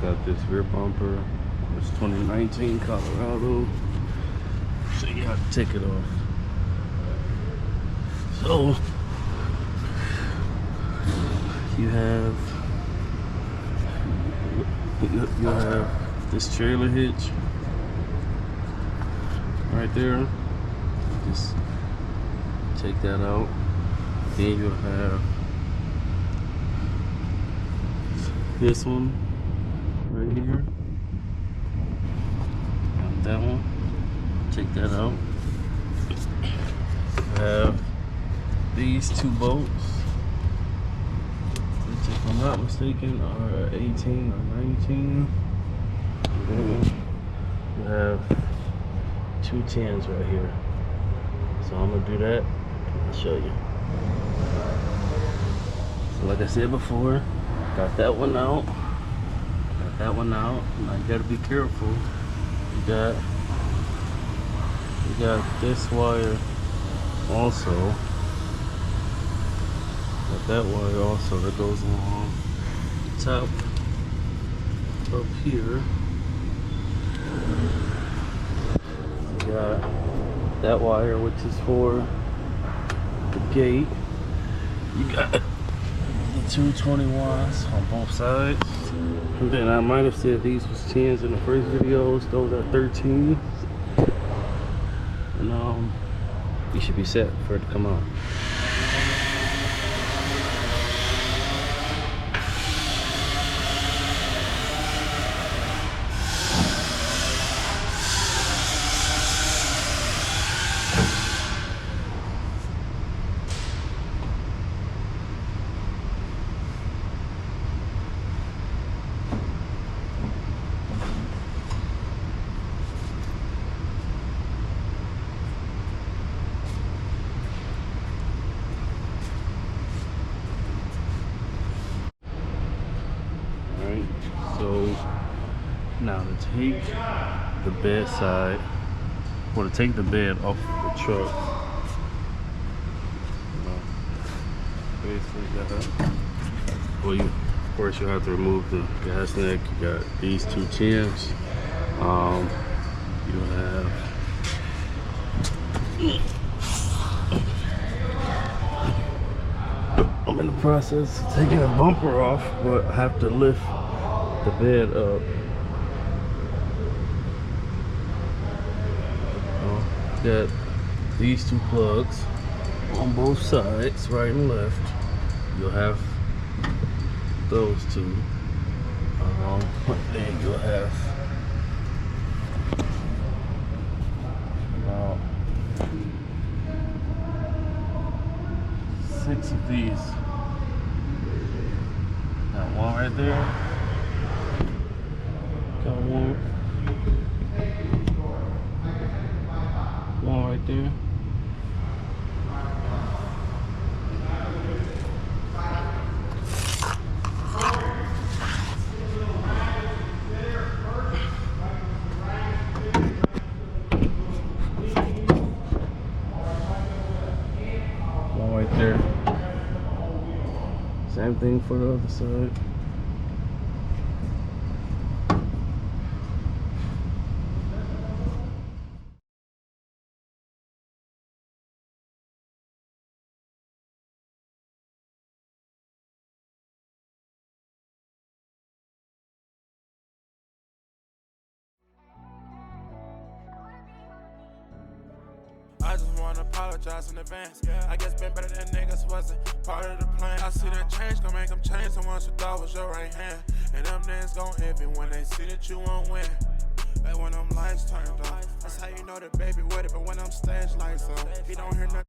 Got this rear bumper. It's 2019 Colorado. So you have to take it off. So you have this trailer hitch right there. Just take that out. Then you'll have this one right here. Got that one. Take that out. You have these two bolts, which if I'm not mistaken are 18 or 19. And then you have two 10s right here. So I'm gonna do that and I'll show you. So like I said before, got that one out. Got that one out. Now you gotta be careful. You got this wire also. Got that wire also that goes along the top up here. You got that wire which is for the gate. You got the 220 watts on both sides. And then I might have said these was 10s in the first videos. Those are 13s. And you should be set for it to come out. So now to take the bed side, or to take the bed off the truck, basically well, of course you have to remove the gas neck. You got these two 10s. You have I'm in the process of taking the bumper off, but I have to lift the bed up. Got these two plugs on both sides, right and left. You'll have those two. Then you'll have about 6 of these. Got one right there. Got one right there. One right there. Same thing for the other side. I just wanna apologize in advance. I guess been better than niggas wasn't part of the plan. I see that change gon' make them change. The ones who thought was your right hand, and them niggas gon' envy when they see that you won't win. Like when them lights turned off, that's how you know that baby with it. But when them stage lights on, he don't hear nothing.